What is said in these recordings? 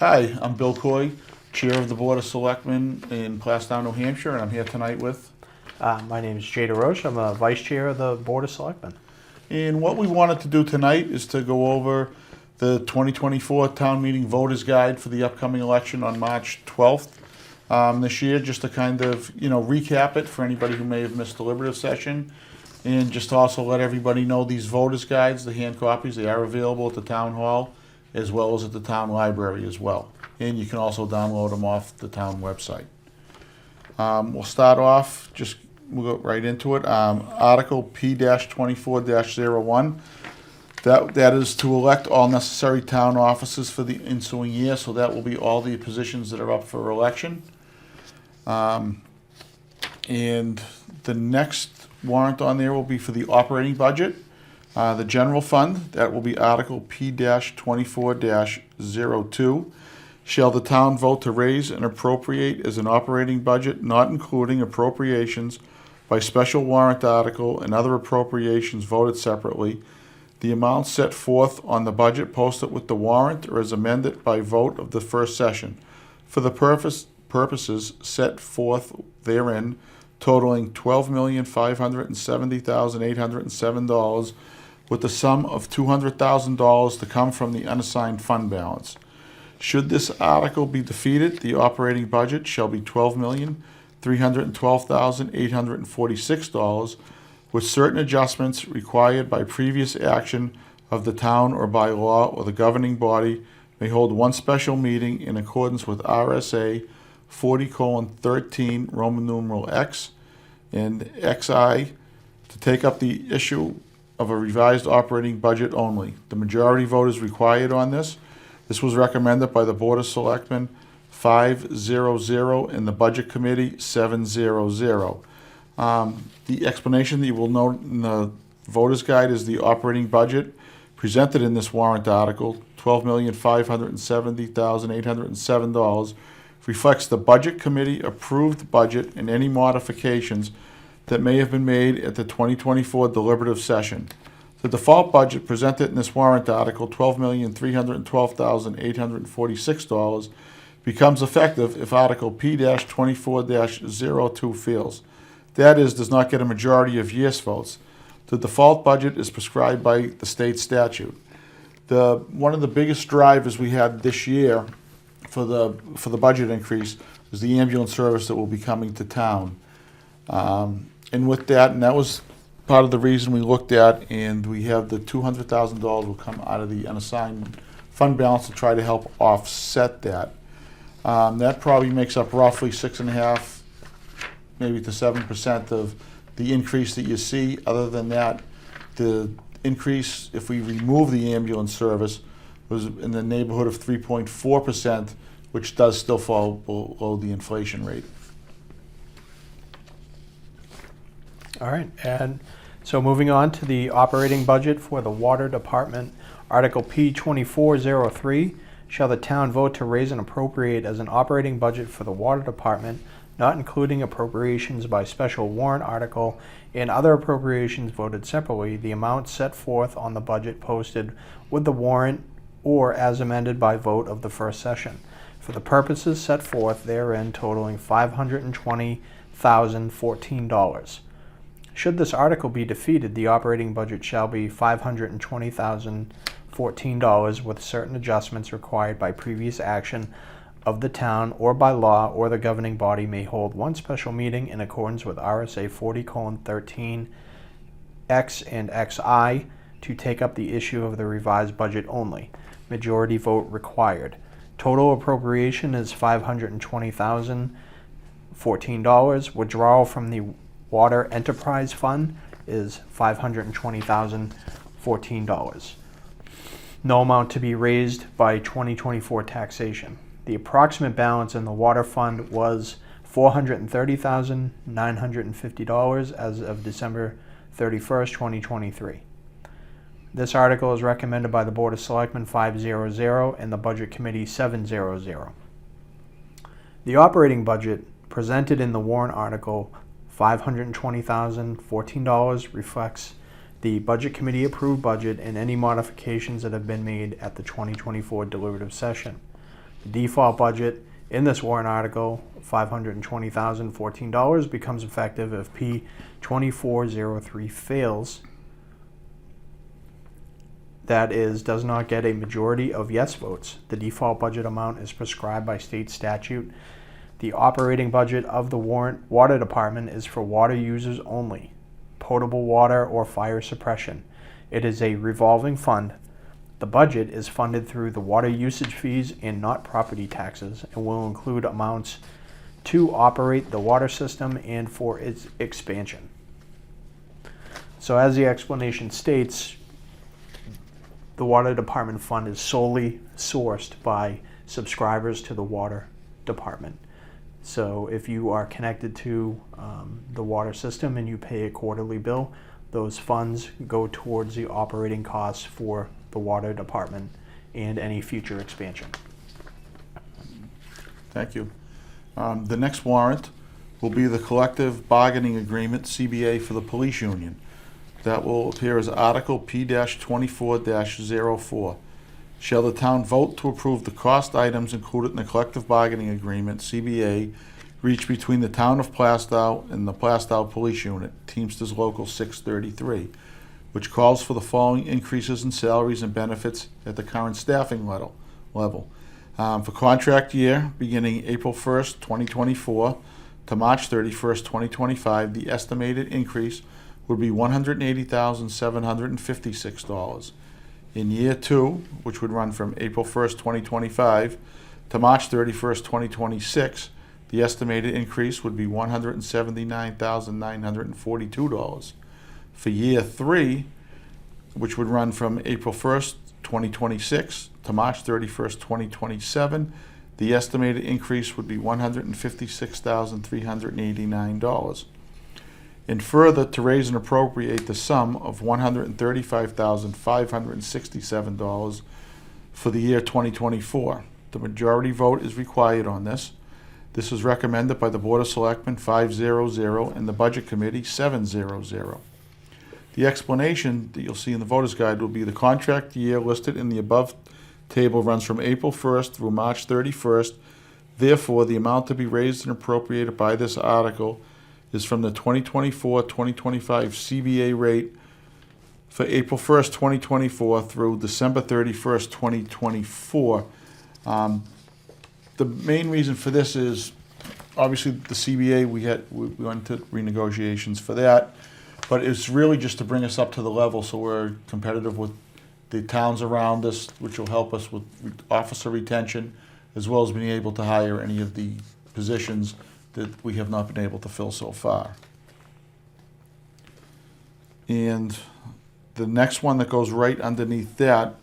Hi, I'm Bill Coye, Chair of the Board of Selectmen in Plaistow, New Hampshire, and I'm here tonight with. My name is DeRoche. I'm a Vice Chair of the Board of Selectmen. And what we wanted to do tonight is to go over the 2024 Town Meeting Voters Guide for the upcoming election on March 12th this year, just to kind of, recap it for anybody who may have missed the deliberative session. And just to also let everybody know these voters guides, the hand copies, they are available at the town hall as well as at the town library as well. And you can also download them off the town website. We'll start off, we'll go right into it. Article P-24-01. That is to elect all necessary town officers for the ensuing year, so that will be all the positions that are up for election. And the next warrant on there will be for the operating budget. The general fund, that will be Article P-24-02. Shall the town vote to raise and appropriate as an operating budget, not including appropriations by special warrant article and other appropriations voted separately, the amount set forth on the budget posted with the warrant or as amended by vote of the first session, for the purposes set forth therein, totaling $12,570,807, with the sum of $200,000 to come from the unassigned fund balance. Should this article be defeated, the operating budget shall be $12,312,846, with certain adjustments required by previous action of the town or by law or the governing body may hold one special meeting in accordance with RSA 40:13 Roman numeral X and XI to take up the issue of a revised operating budget only. The majority vote is required on this. This was recommended by the Board of Selectmen 5-0-0 and the Budget Committee 7-0-0. The explanation that you will note in the Voters Guide is the operating budget presented in this warrant article, $12,570,807, reflects the Budget Committee approved budget and any modifications that may have been made at the 2024 deliberative session. The default budget presented in this warrant article, $12,312,846, becomes effective if Article P-24-02 fails. That is, does not get a majority of yes votes. The default budget is prescribed by the state statute. One of the biggest drivers we had this year for the budget increase was the ambulance service that will be coming to town. And with that, and that was part of the reason we looked at, and we have the $200,000 will come out of the unassigned fund balance to try to help offset that. That probably makes up roughly 6.5%, maybe to 7% of the increase that you see. Other than that, the increase, if we remove the ambulance service, was in the neighborhood of 3.4%, which does still fall below the inflation rate. All right, and so moving on to the operating budget for the Water Department, Article P-24-03, shall the town vote to raise and appropriate as an operating budget for the Water Department, not including appropriations by special warrant article and other appropriations voted separately, the amount set forth on the budget posted with the warrant or as amended by vote of the first session, for the purposes set forth therein totaling $520,014. Should this article be defeated, the operating budget shall be $520,014 with certain adjustments required by previous action of the town or by law or the governing body may hold one special meeting in accordance with RSA 40:13 X and XI to take up the issue of the revised budget only. Majority vote required. Total appropriation is $520,014. Withdrawal from the Water Enterprise Fund is $520,014. No amount to be raised by 2024 taxation. The approximate balance in the water fund was $430,950 as of December 31st, 2023. This article is recommended by the Board of Selectmen 5-0-0 and the Budget Committee 7-0-0. The operating budget presented in the warrant article $520,014 reflects the Budget Committee approved budget and any modifications that have been made at the 2024 deliberative session. The default budget in this warrant article, $520,014, becomes effective if P 2403 fails. That is, does not get a majority of yes votes. The default budget amount is prescribed by state statute. The operating budget of the warrant water department is for water users only, potable water or fire suppression. It is a revolving fund. The budget is funded through the water usage fees and not property taxes, and will include amounts to operate the water system and for its expansion. So as the explanation states, the water department fund is solely sourced by subscribers to the water department. So if you are connected to the water system and you pay a quarterly bill, those funds go towards the operating costs for the water department and any future expansion. Thank you. The next warrant will be the collective bargaining agreement, CBA, for the police union. That will appear as Article P-24-04. Shall the town vote to approve the cost items included in the collective bargaining agreement, CBA, reached between the town of Plaistow and the Plaistow Police Unit, Teamsters Local 633, which calls for the following increases in salaries and benefits at the current staffing level. For contract year beginning April 1st, 2024 to March 31st, 2025, the estimated increase would be $180,756. In year 2, which would run from April 1st, 2025 to March 31st, 2026, the estimated increase would be $179,942. For year 3, which would run from April 1st, 2026 to March 31st, 2027, the estimated increase would be $156,389. And further, to raise and appropriate the sum of $135,567 for the year 2024. The majority vote is required on this. This is recommended by the Board of Selectmen 5-0-0 and the Budget Committee 7-0-0. The explanation that you'll see in the voter's guide will be the contract year listed in the above table runs from April 1st through March 31st. Therefore, the amount to be raised and appropriated by this article is from the 2024-2025 CBA rate for April 1st, 2024 through December 31st, 2024. The main reason for this is, obviously, the CBA, we went to renegotiations for that, but it's really just to bring us up to the level so we're competitive with the towns around us, which will help us with officer retention, as well as being able to hire any of the positions that we have not been able to fill so far. And the next one that goes right underneath that,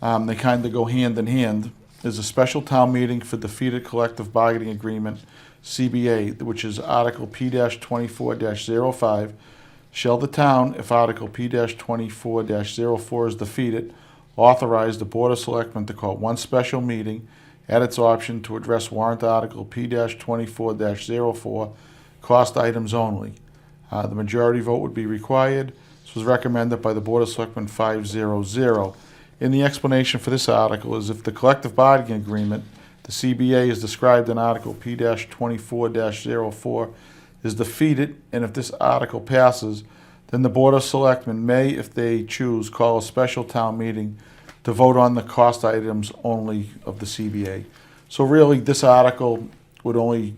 they kind of go hand in hand, is a special town meeting for defeated collective bargaining agreement, CBA, which is Article P-24-05. Shall the town, if Article P-24-04 is defeated, authorize the Board of Selectmen to call one special meeting at its option to address warrant Article P-24-04, cost items only. The majority vote would be required. This was recommended by the Board of Selectmen 5-0-0. And the explanation for this article is if the collective bargaining agreement, the CBA, is described in Article P-24-04, is defeated, and if this article passes, then the Board of Selectmen may, if they choose, call a special town meeting to vote on the cost items only of the CBA. So really, this article would only,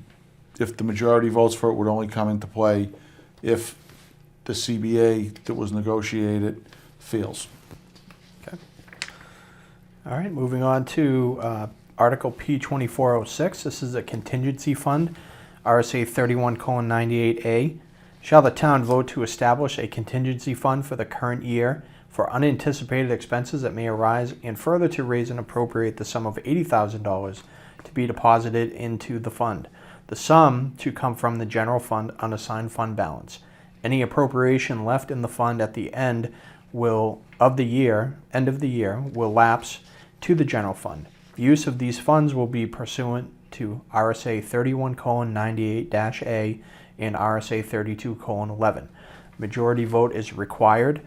if the majority votes for it, would only come into play if the CBA that was negotiated fails. Okay. All right, moving on to Article P-2406. This is a contingency fund, RSA 31:98A. Shall the town vote to establish a contingency fund for the current year for unanticipated expenses that may arise, and further to raise and appropriate the sum of $80,000 to be deposited into the fund. The sum to come from the general fund unassigned fund balance. Any appropriation left in the fund at the end of the year will lapse to the general fund. Use of these funds will be pursuant to RSA 31:98-A and RSA 32:11. Majority vote is required.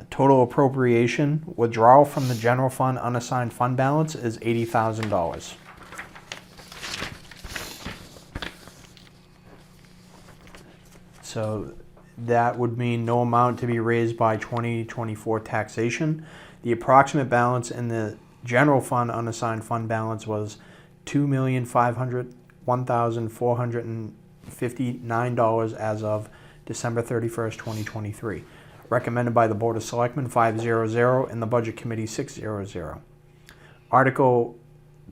Total appropriation withdrawal from the general fund unassigned fund balance is $80,000. So that would mean no amount to be raised by 2024 taxation. The approximate balance in the general fund unassigned fund balance was $2,501,459 as of December 31st, 2023. Recommended by the Board of Selectmen 500 and the Budget Committee 600. Article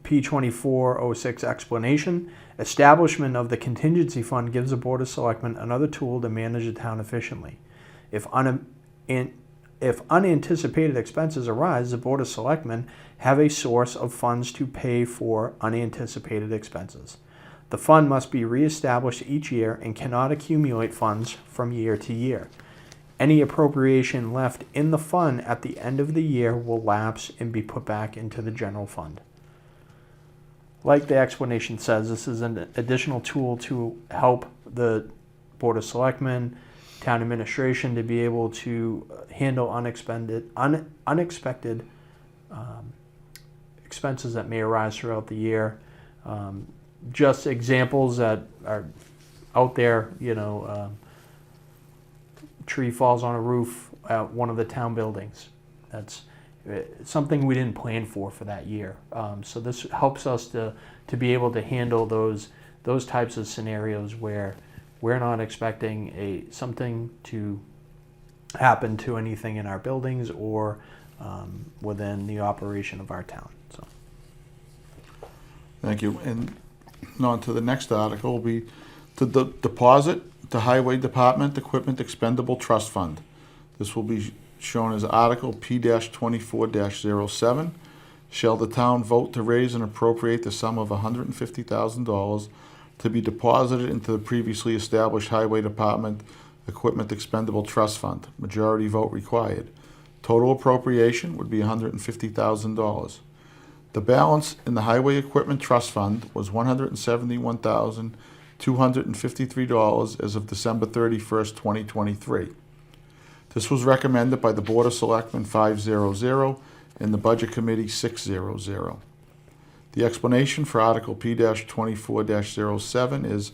P2406 explanation. Establishment of the contingency fund gives the Board of Selectmen another tool to manage the town efficiently. If unanticipated expenses arise, the Board of Selectmen have a source of funds to pay for unanticipated expenses. The fund must be reestablished each year and cannot accumulate funds from year to year. Any appropriation left in the fund at the end of the year will lapse and be put back into the general fund. Like the explanation says, this is an additional tool to help the Board of Selectmen, town administration to be able to handle unexpected expenses that may arise throughout the year. Just examples that are out there, tree falls on a roof at one of the town buildings. That's something we didn't plan for that year. So this helps us to be able to handle those types of scenarios where we're not expecting something to happen to anything in our buildings or within the operation of our town. So, Thank you. And on to the next article will be to deposit the Highway Department Equipment Expendable Trust Fund. This will be shown as Article P-24-07. Shall the town vote to raise and appropriate the sum of $150,000 to be deposited into the previously established Highway Department Equipment Expendable Trust Fund? Majority vote required. Total appropriation would be $150,000. The balance in the Highway Equipment Trust Fund was $171,253 as of December 31st, 2023. This was recommended by the Board of Selectmen 500 and the Budget Committee 600. The explanation for Article P-24-07 is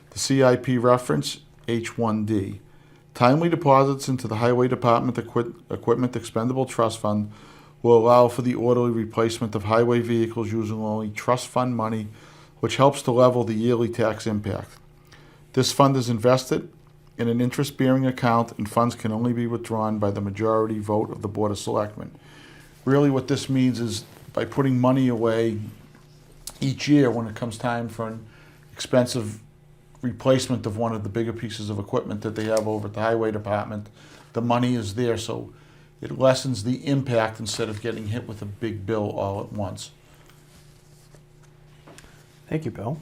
the CIP reference H1D. Timely deposits into the Highway Department Equipment Expendable Trust Fund will allow for the orderly replacement of highway vehicles using only trust fund money, which helps to level the yearly tax impact. This fund is invested in an interest-bearing account, and funds can only be withdrawn by the majority vote of the Board of Selectmen. Really what this means is by putting money away each year when it comes time for an expensive replacement of one of the bigger pieces of equipment that they have over at the Highway Department, the money is there, so it lessens the impact instead of getting hit with a big bill all at once. Thank you, Bill.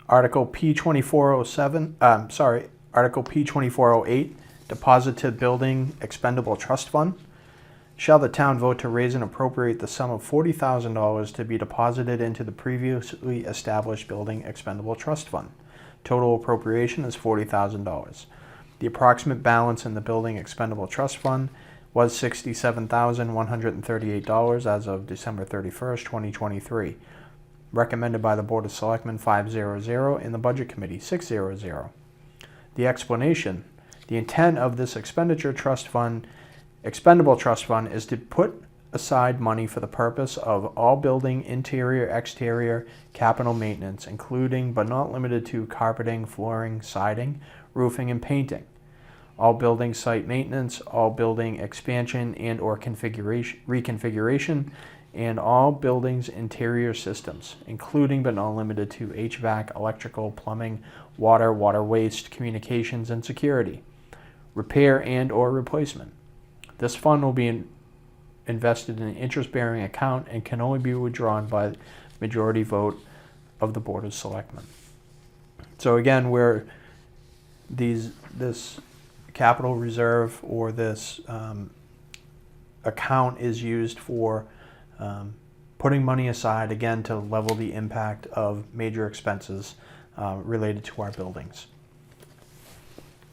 Article P-2407, Article P-2408, Deposit to Building Expendable Trust Fund. Shall the town vote to raise and appropriate the sum of $40,000 to be deposited into the previously established Building Expendable Trust Fund? Total appropriation is $40,000. The approximate balance in the Building Expendable Trust Fund was $67,138 as of December 31st, 2023. Recommended by the Board of Selectmen 500 and the Budget Committee 600. The explanation. The intent of this expendable trust fund is to put aside money for the purpose of all building interior, exterior, capital maintenance, including but not limited to carpeting, flooring, siding, roofing, and painting. All building site maintenance, all building expansion and or reconfiguration, and all buildings' interior systems, including but not limited to HVAC, electrical, plumbing, water, water waste, communications, and security, repair and or replacement. This fund will be invested in an interest-bearing account and can only be withdrawn by majority vote of the Board of Selectmen. So again, where this capital reserve or this account is used for putting money aside, again, to level the impact of major expenses related to our buildings.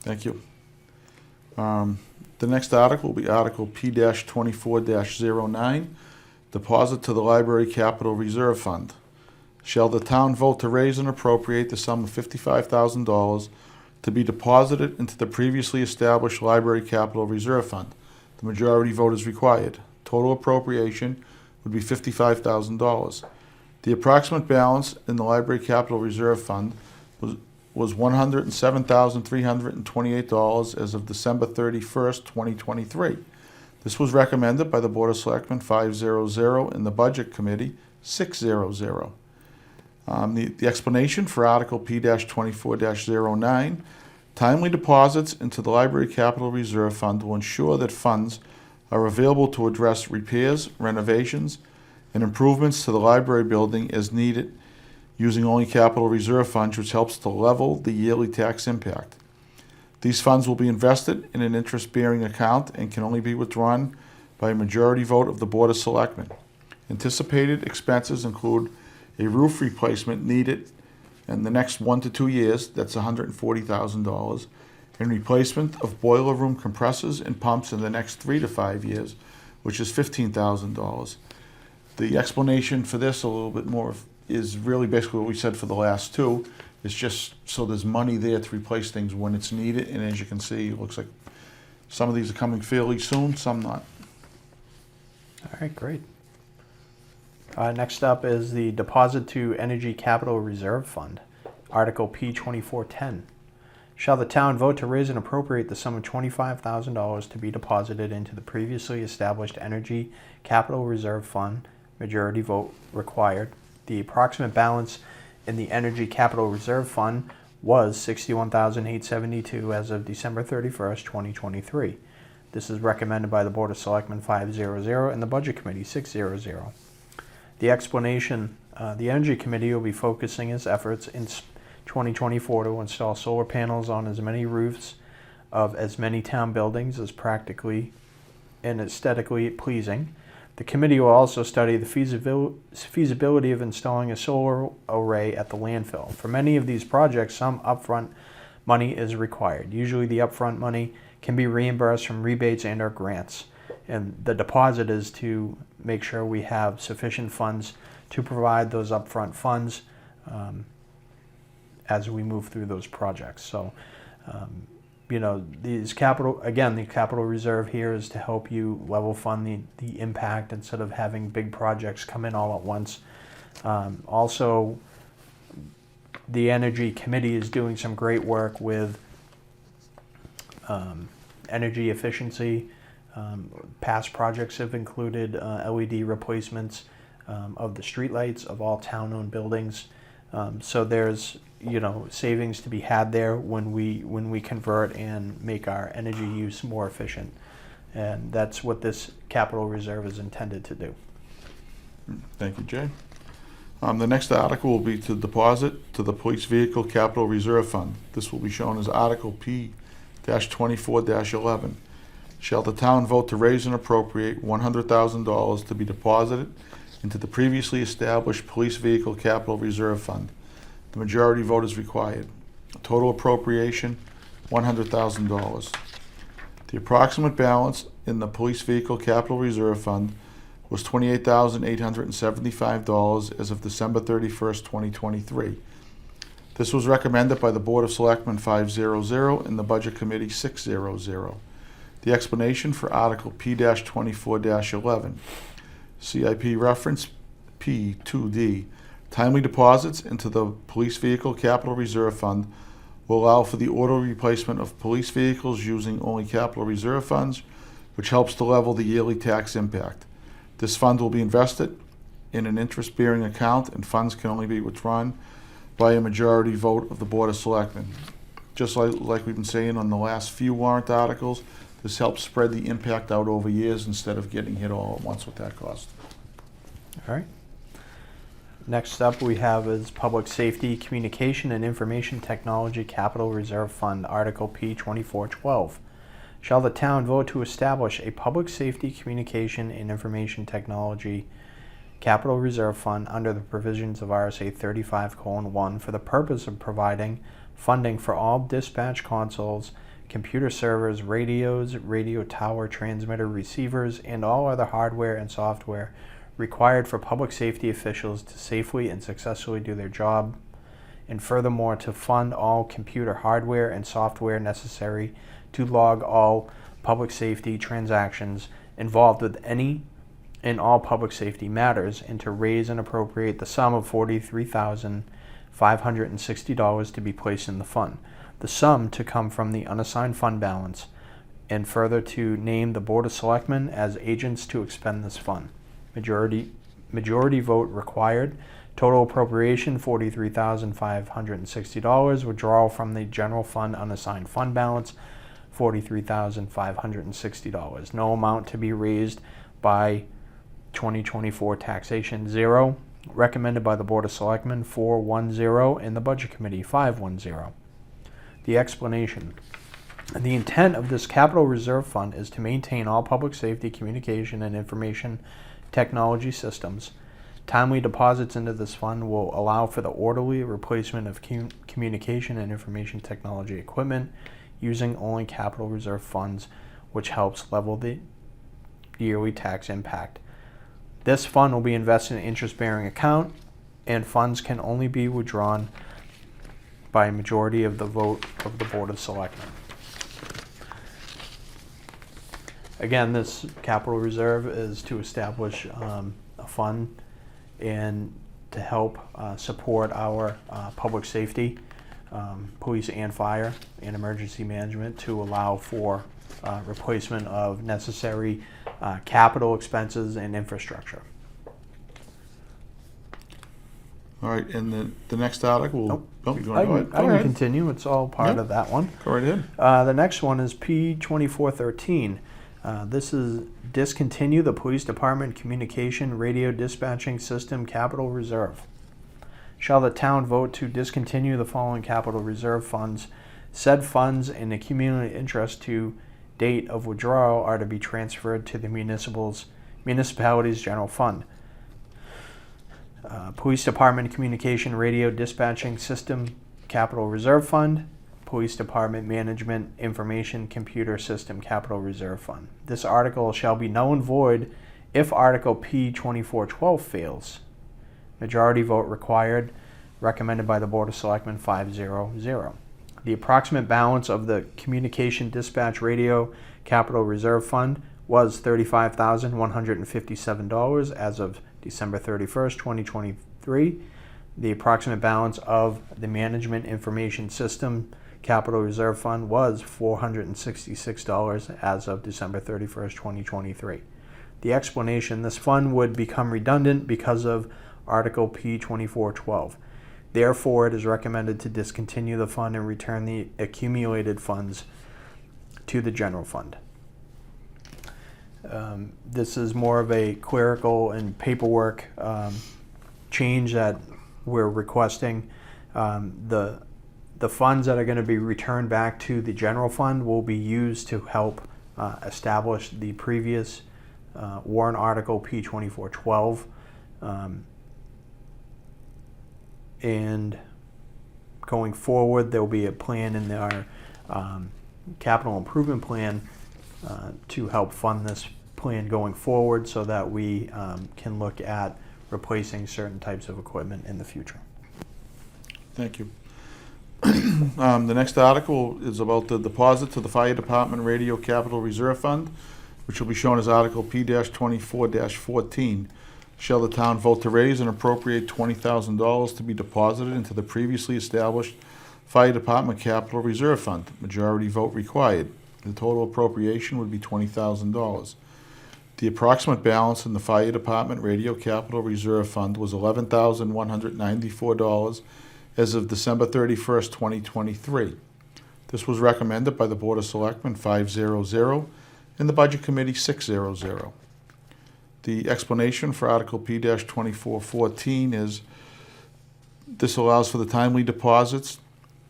Thank you. The next article will be Article P-24-09, Deposit to the Library Capital Reserve Fund. shall the town vote to raise and appropriate the sum of $55,000 to be deposited into the previously established library capital reserve fund. The majority vote is required. Total appropriation would be $55,000. The approximate balance in the library capital reserve fund was $107,328 as of December 31st, 2023. This was recommended by the Board of Selectmen 500 and the Budget Committee 600. The explanation for Article P-24-09, timely deposits into the Library Capital Reserve Fund will ensure that funds are available to address repairs, renovations, and improvements to the library building as needed using only capital reserve funds, which helps to level the yearly tax impact. These funds will be invested in an interest-bearing account and can only be withdrawn by a majority vote of the Board of Selectmen. Anticipated expenses include a roof replacement needed in the next 1 to 2 years, that's $140,000, and replacement of boiler room compressors and pumps in the next 3 to 5 years, which is $15,000. The explanation for this a little bit more is really basically what we said for the last two. It's just so there's money there to replace things when it's needed, and as you can see, it looks like some of these are coming fairly soon, some not. All right, great. Next up is the Deposit to Energy Capital Reserve Fund, Article P-2410. Shall the town vote to raise and appropriate the sum of $25,000 to be deposited into the previously established Energy Capital Reserve Fund? Majority vote required. The approximate balance in the Energy Capital Reserve Fund was $61,872 as of December 31st, 2023. This is recommended by the Board of Selectmen 500 and the Budget Committee 600. The explanation, the Energy Committee will be focusing its efforts in 2024 to install solar panels on as many roofs of as many town buildings as practically and aesthetically pleasing. The committee will also study the feasibility of installing a solar array at the landfill. For many of these projects, some upfront money is required. Usually the upfront money can be reimbursed from rebates and or grants. And the deposit is to make sure we have sufficient funds to provide those upfront funds as we move through those projects. So, the capital reserve here is to help you level fund the impact instead of having big projects come in all at once. Also, the Energy Committee is doing some great work with energy efficiency. Past projects have included LED replacements of the streetlights of all town-owned buildings. So there's savings to be had there when we convert and make our energy use more efficient, and that's what this capital reserve is intended to do. Thank you, Jay. The next article will be to deposit to the Police Vehicle Capital Reserve Fund. This will be shown as Article P-24-11. Shall the town vote to raise and appropriate $100,000 to be deposited into the previously established Police Vehicle Capital Reserve Fund? The majority vote is required. Total appropriation, $100,000. The approximate balance in the Police Vehicle Capital Reserve Fund was $28,875 as of December 31st, 2023. This was recommended by the Board of Selectmen 500 and the Budget Committee 600. The explanation for Article P-24-11, CIP reference P2D, timely deposits into the Police Vehicle Capital Reserve Fund will allow for the auto replacement of police vehicles using only capital reserve funds, which helps to level the yearly tax impact. This fund will be invested in an interest-bearing account, and funds can only be withdrawn by a majority vote of the Board of Selectmen. Just like we've been saying on the last few warrant articles, this helps spread the impact out over years instead of getting hit all at once with that cost. All right. Next up we have is Public Safety, Communication, and Information Technology Capital Reserve Fund, Article P-2412. Shall the town vote to establish a Public Safety, Communication, and Information Technology Capital Reserve Fund under the provisions of RSA 35:1 for the purpose of providing funding for all dispatch consoles, computer servers, radios, radio tower transmitter receivers, and all other hardware and software required for public safety officials to safely and successfully do their job, and furthermore to fund all computer hardware and software necessary to log all public safety transactions involved with any and all public safety matters, and to raise and appropriate the sum of $43,560 to be placed in the fund. The sum to come from the unassigned fund balance, and further to name the Board of Selectmen as agents to expend this fund. Majority vote required. Total appropriation $43,560. Withdrawal from the general fund unassigned fund balance $43,560. No amount to be raised by 2024 taxation, 0. Recommended by the Board of Selectmen 410, and the Budget Committee 510. The explanation. The intent of this capital reserve fund is to maintain all public safety, communication, and information technology systems. Timely deposits into this fund will allow for the orderly replacement of communication and information technology equipment using only capital reserve funds, which helps level the yearly tax impact. This fund will be invested in an interest-bearing account, and funds can only be withdrawn by a majority of the vote of the Board of Selectmen. Again, this capital reserve is to establish a fund and to help support our public safety, police and fire, and emergency management, to allow for replacement of necessary capital expenses and infrastructure. All right, and the next article, I you want to go ahead? can continue. It's all part Yeah. of that one. Go right ahead. The next one is P2413. This is discontinue the police department communication radio dispatching system capital reserve. Shall the town vote to discontinue the following capital reserve funds? Said funds and accumulated interest to date of withdrawal are to be transferred to the municipality's general fund. Police Department Communication Radio Dispatching System Capital Reserve Fund, Police Department Management Information Computer System Capital Reserve Fund. This article shall be null and void if Article P 2412 fails. Majority vote required, recommended by the Board of Selectmen 500. The approximate balance of the Communication Dispatch Radio Capital Reserve Fund was $35,157 as of December 31st, 2023. The approximate balance of the Management Information System Capital Reserve Fund was $466 as of December 31st, 2023. The explanation: this fund would become redundant because of Article P 2412. Therefore, it is recommended to discontinue the fund and return the accumulated funds to the general fund. This is more of a clerical and paperwork change that we're requesting. The funds that are going to be returned back to the general fund will be used to help establish the previous warrant article P 2412. And going forward, there will be a plan in our capital improvement plan to help fund this plan going forward, so that we can look at replacing certain types of equipment in the future. Thank you. The next article is about the deposit to the Fire Department Radio Capital Reserve Fund, which will be shown as Article P-24-14. Shall the town vote to raise and appropriate $20,000 to be deposited into the previously established Fire Department Capital Reserve Fund? Majority vote required. The total appropriation would be $20,000. The approximate balance in the Fire Department Radio Capital Reserve Fund was $11,194 as of December 31st, 2023. This was recommended by the Board of Selectmen 500 and the Budget Committee 600. The explanation for Article P-2414 is this allows for the timely deposits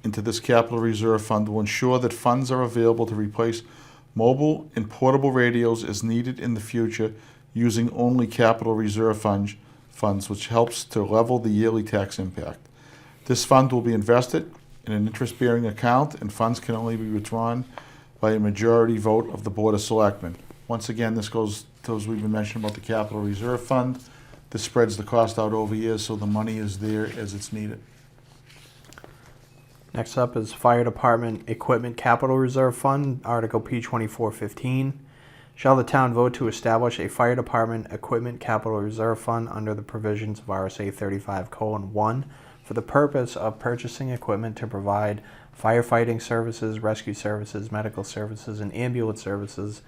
into this capital reserve fund to ensure that funds are available to replace mobile and portable radios as needed in the future using only capital reserve funds, which helps to level the yearly tax impact. This fund will be invested in an interest-bearing account, and funds can only be withdrawn by a majority vote of the Board of Selectmen. Once again, this goes to, as we've been mentioning about the capital reserve fund, This spreads the cost out over years, so the money is there as it's needed. Next up is Fire Department Equipment Capital Reserve Fund, Article P 2415. Shall the town vote to establish a Fire Department Equipment Capital Reserve Fund under the provisions of RSA 35:1 for the purpose of purchasing equipment to provide firefighting services, rescue services, medical services, and ambulance services,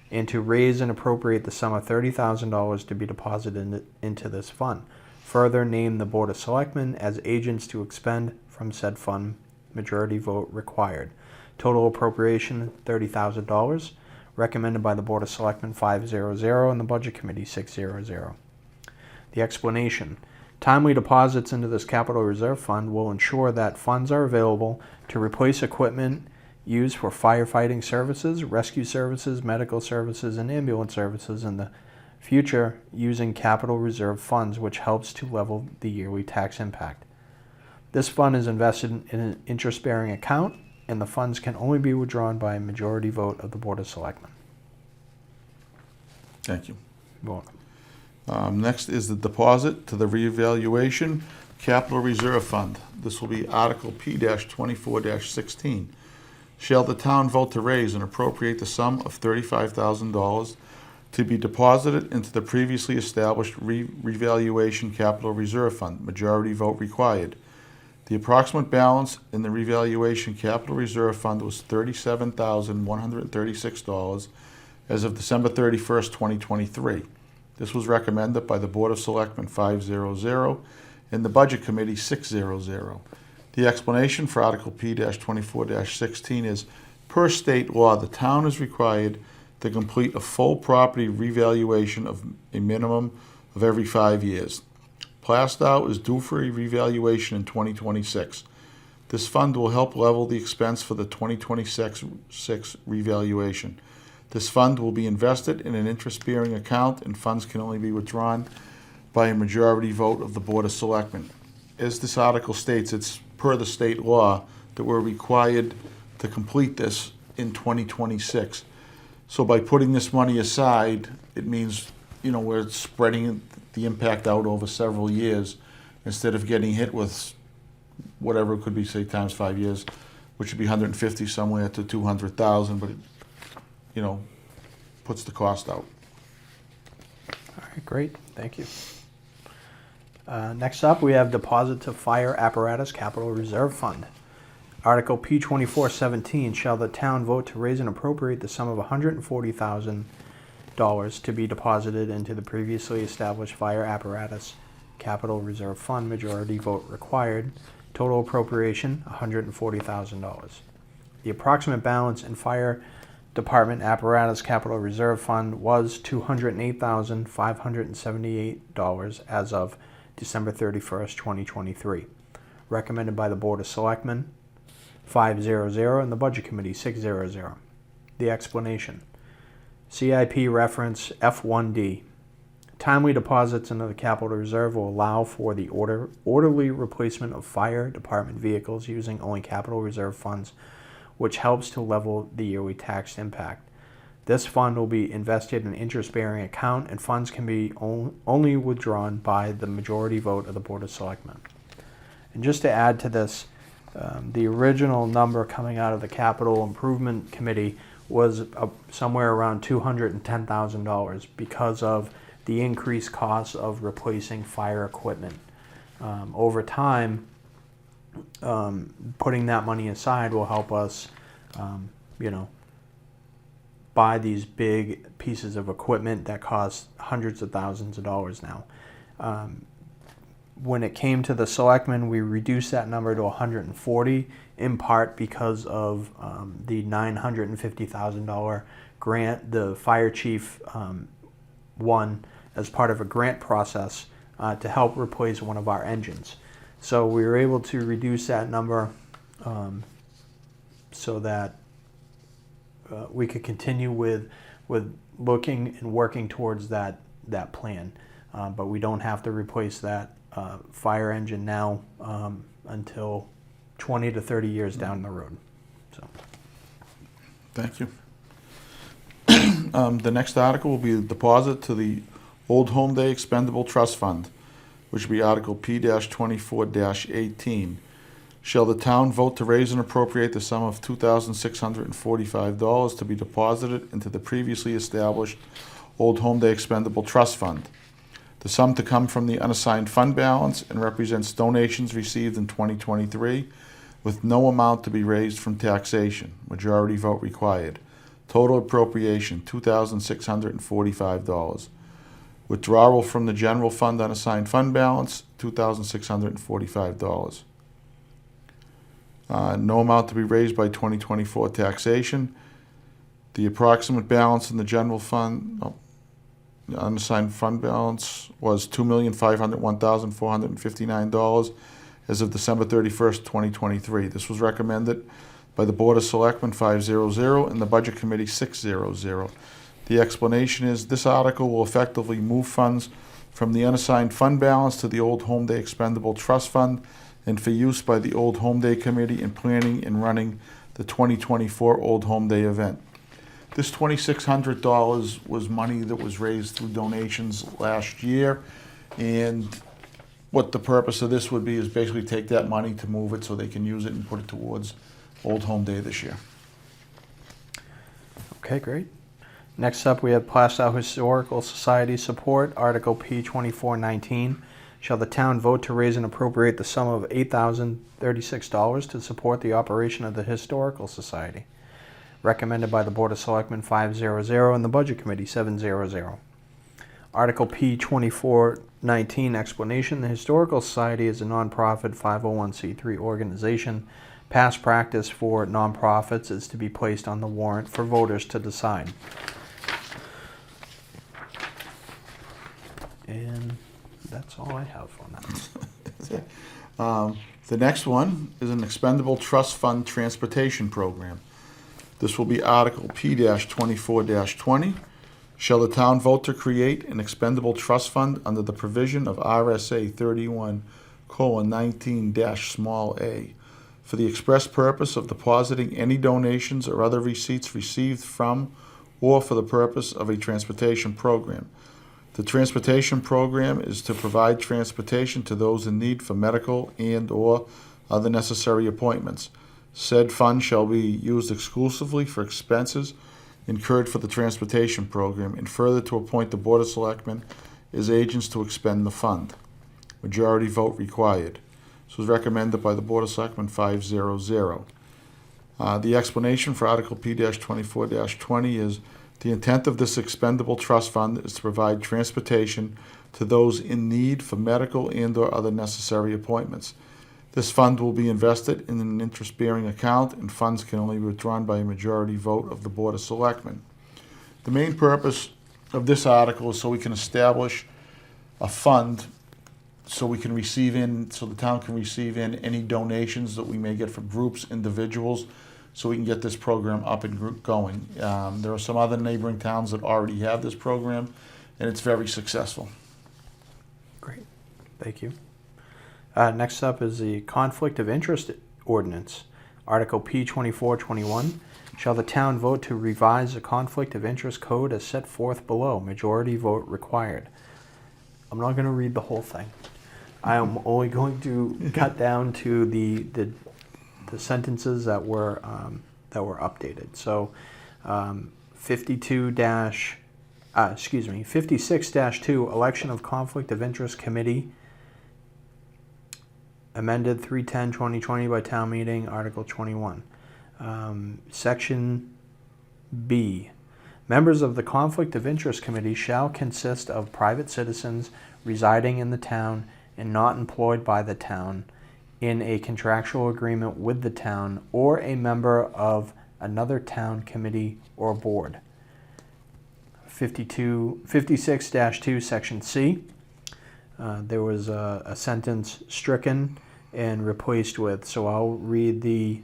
and to raise and appropriate the sum of $30,000 to be deposited into this fund. Further, name the Board of Selectmen as agents to expend from said fund. Majority vote required. Total appropriation $30,000. Recommended by the Board of Selectmen 500 and the Budget Committee 600. The explanation. Timely deposits into this capital reserve fund will ensure that funds are available to replace equipment used for firefighting services, rescue services, medical services, and ambulance services in the future using capital reserve funds, which helps to level the yearly tax impact. This fund is invested in an interest-bearing account, and the funds can only be withdrawn by a majority vote of the Board of Selectmen. Thank you. You're welcome. Next is the deposit to the reevaluation capital reserve fund. This will be Article P-24-16. Shall the town vote to raise and appropriate the sum of $35,000 to be deposited into the previously established revaluation capital reserve fund? Majority vote required. The approximate balance in the revaluation capital reserve fund was $37,136 as of December 31st, 2023. This was recommended by the Board of Selectmen 500 and the Budget Committee 600. The explanation for Article P-24-16 is, per state law, the town is required to complete a full property revaluation of a minimum of every 5 years. Plaistow is due for a revaluation in 2026. This fund will help level the expense for the 2026 revaluation. This fund will be invested in an interest-bearing account, and funds can only be withdrawn by a majority vote of the Board of Selectmen. As this article states, it's per the state law that we're required to complete this in 2026. So by putting this money aside, it means, we're spreading the impact out over several years instead of getting hit with whatever it could be, say, times 5 years, which would be 150 somewhere to 200,000, but it, puts the cost out. All right, great. Thank you. Next up, we have deposit to Fire Apparatus Capital Reserve Fund. Article P-24-17. Shall the town vote to raise and appropriate the sum of $140,000 to be deposited into the previously established Fire Apparatus Capital Reserve Fund? Majority vote required. Total appropriation $140,000. The approximate balance in Fire Department Apparatus Capital Reserve Fund was $208,578 as of December 31st, 2023. Recommended by the Board of Selectmen 500 and the Budget Committee 600. The explanation. CIP reference F1D. Timely deposits into the capital reserve will allow for the orderly replacement of fire department vehicles using only capital reserve funds, which helps to level the yearly tax impact. This fund will be invested in an interest-bearing account, and funds can be only withdrawn by the majority vote of the Board of Selectmen. And just to add to this, the original number coming out of the Capital Improvement Committee was somewhere around $210,000 because of the increased cost of replacing fire equipment. Over time, putting that money aside will help us, buy these big pieces of equipment that cost hundreds of thousands of dollars now. When it came to the selectmen, we reduced that number to 140, in part because of the $950,000 grant the fire chief won as part of a grant process to help replace one of our engines. So we were able to reduce that number so that we could continue with looking and working towards that plan. But we don't have to replace that fire engine now until 20 to 30 years down the road. So, Thank you. The next article will be the deposit to the Old Home Day Expendable Trust Fund, which would be Article P-24-18. Shall the town vote to raise and appropriate the sum of $2,645 to be deposited into the previously established Old Home Day Expendable Trust Fund? The sum to come from the unassigned fund balance and represents donations received in 2023 with no amount to be raised from taxation. Majority vote required. Total appropriation, $2,645. Withdrawal from the general fund unassigned fund balance, $2,645. No amount to be raised by 2024 taxation. The approximate balance in the general fund, unassigned fund balance, was $2,501,459 as of December 31st, 2023. This was recommended by the Board of Selectmen 500 and the Budget Committee 600. The explanation is this article will effectively move funds from the unassigned fund balance to the Old Home Day Expendable Trust Fund and for use by the Old Home Day Committee in planning and running the 2024 Old Home Day event. This $2,600 was money that was raised through donations last year, and what the purpose of this would be is basically take that money to move it so they can use it and put it towards Old Home Day this year. Okay, great. Next up, we have Plaistow Historical Society support, Article P-24-19. Shall the town vote to raise and appropriate the sum of $8,036 to support the operation of the Historical Society? Recommended by the Board of Selectmen 500 and the Budget Committee 700. Article P-24-19 explanation. The Historical Society is a nonprofit 501c3 organization. Past practice for nonprofits is to be placed on the warrant for voters to decide. And that's all I have on that. The next one is an expendable trust fund transportation program. This will be Article P-24-20. Shall the town vote to create an expendable trust fund under the provision of RSA 31:19-a for the express purpose of depositing any donations or other receipts received from or for the purpose of a transportation program. The transportation program is to provide transportation to those in need for medical and/or other necessary appointments. Said fund shall be used exclusively for expenses incurred for the transportation program and further to appoint the Board of Selectmen as agents to expend the fund. Majority vote required. This was recommended by the Board of Selectmen 500. The explanation for Article P-24-20 is the intent of this expendable trust fund is to provide transportation to those in need for medical and/or other necessary appointments. This fund will be invested in an interest-bearing account, and funds can only be withdrawn by a majority vote of the Board of Selectmen. The main purpose of this article is so we can establish a fund so we can receive in, so the town can receive in any donations that we may get from groups, individuals, so we can get this program up and going. There are some other neighboring towns that already have this program, and it's very successful. Great, thank you. Next up is the Conflict of Interest Ordinance, Article P-24-21. Shall the town vote to revise the Conflict of Interest Code as set forth below? Majority vote required. I'm not going to read the whole thing. I am only going to cut down to the sentences that were updated. So, 56-2 Election of Conflict of Interest Committee, amended 3/10/2020 by town meeting, Article 21. Section B. Members of the Conflict of Interest Committee shall consist of private citizens residing in the town and not employed by the town in a contractual agreement with the town or a member of another town committee or board. 56-2 Section C. There was a sentence stricken and replaced with, so I'll read the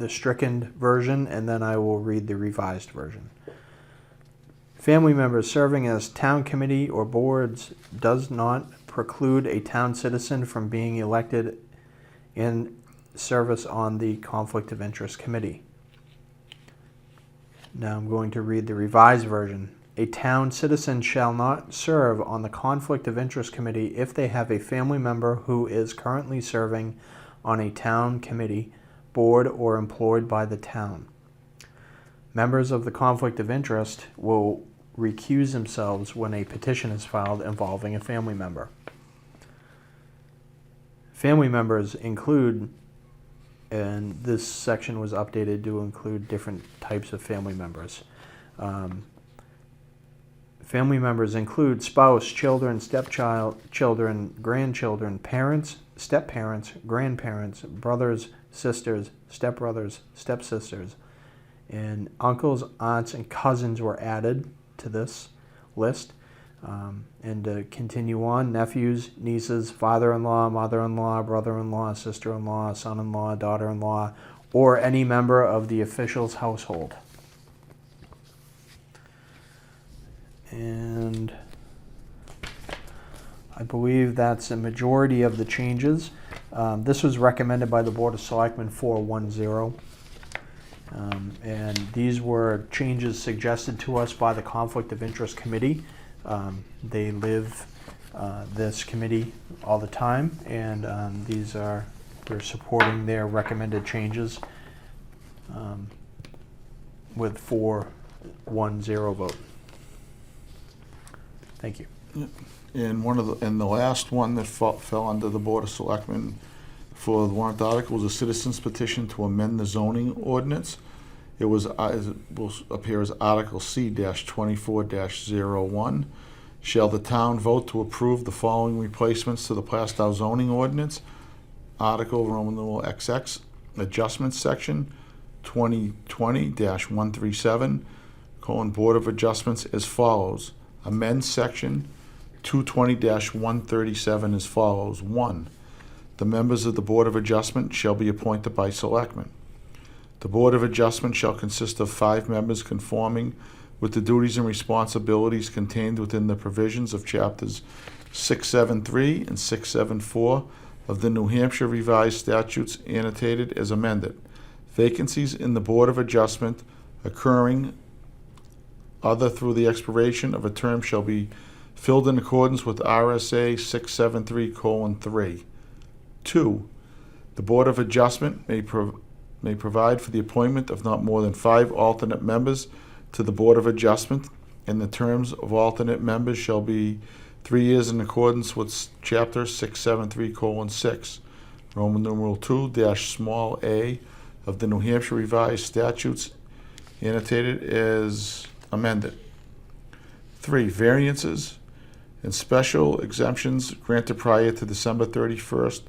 stricken version and then I will read the revised version. Family members serving as town committee or boards does not preclude a town citizen from being elected in service on the Conflict of Interest Committee. Now I'm going to read the revised version. A town citizen shall not serve on the Conflict of Interest Committee if they have a family member who is currently serving on a town committee, board, or employed by the town. Members of the Conflict of Interest will recuse themselves when a petition is filed involving a family member. Family members include, and this section was updated to include different types of family members. Family members include spouse, children, children, grandchildren, parents, step-parents, grandparents, brothers, sisters, stepbrothers, stepsisters, and uncles, aunts, and cousins were added to this list. And to continue on, nephews, nieces, father-in-law, mother-in-law, brother-in-law, sister-in-law, son-in-law, daughter-in-law, or any member of the official's household. And I believe that's a majority of the changes. This was recommended by the Board of Selectmen 410. And these were changes suggested to us by the Conflict of Interest Committee. They live this committee all the time, and we're supporting their recommended changes with 410 vote. Thank you. And the last one that fell under the Board of Selectmen for the warrant article was a citizen's petition to amend the zoning ordinance. It will appear as Article C-24-01. Shall the town vote to approve the following replacements to the Plaistow zoning ordinance? Article Roman numeral XX, Adjustments Section 2020-137, Board of Adjustments as follows. Amend Section 220-137 as follows. 1. The members of the Board of Adjustment shall be appointed by Selectmen. The Board of Adjustment shall consist of 5 members conforming with the duties and responsibilities contained within the provisions of Chapters 673 and 674 of the New Hampshire Revised Statutes annotated as amended. Vacancies in the Board of Adjustment occurring other through the expiration of a term shall be filled in accordance with RSA 673:3. 2. The Board of Adjustment may provide for the appointment of not more than 5 alternate members to the Board of Adjustment, and the terms of alternate members shall be 3 years in accordance with Chapter 673:6, Roman numeral 2-a of the New Hampshire Revised Statutes annotated as amended. 3. Variances and special exemptions granted prior to December 31st,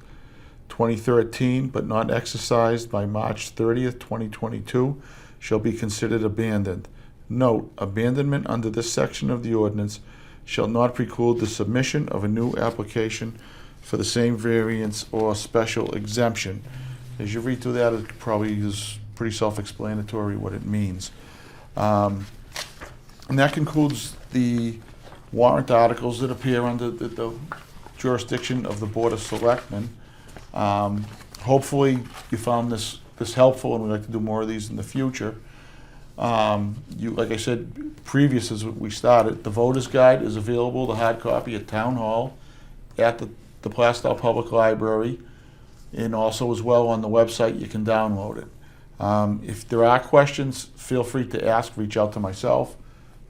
2013, but not exercised by March 30th, 2022, shall be considered abandoned. Note, abandonment under this section of the ordinance shall not preclude the submission of a new application for the same variance or special exemption. As you read through that, it probably is pretty self-explanatory what it means. And that concludes the warrant articles that appear under the jurisdiction of the Board of Selectmen. Hopefully you found this helpful, and we'd like to do more of these in the future. Like I said previous as we started, the voter's guide is available, the hard copy at Town Hall, at the Plaistow Public Library, and also as well on the website you can download it. If there are questions, feel free to ask, reach out to myself.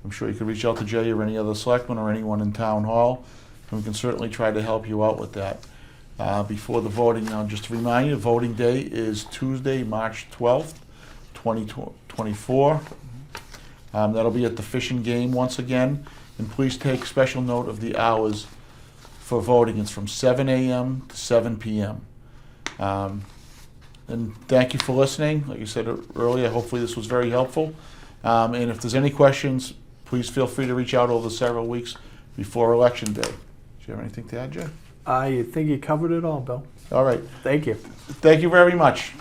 I'm sure you could reach out to Jay or any other selectman or anyone in Town Hall, and we can certainly try to help you out with that. Before the voting, now just to remind you, voting day is Tuesday, March 12th, 2024. That'll be at the Fishing Game once again, and please take special note of the hours for voting. It's from 7 a.m. to 7 p.m. And thank you for listening. Like I said earlier, hopefully this was very helpful. And if there's any questions, please feel free to reach out over the several weeks before Election Day. Do you have anything to add, Jay? I think you covered it all, Bill. All right. Thank you. Thank you very much.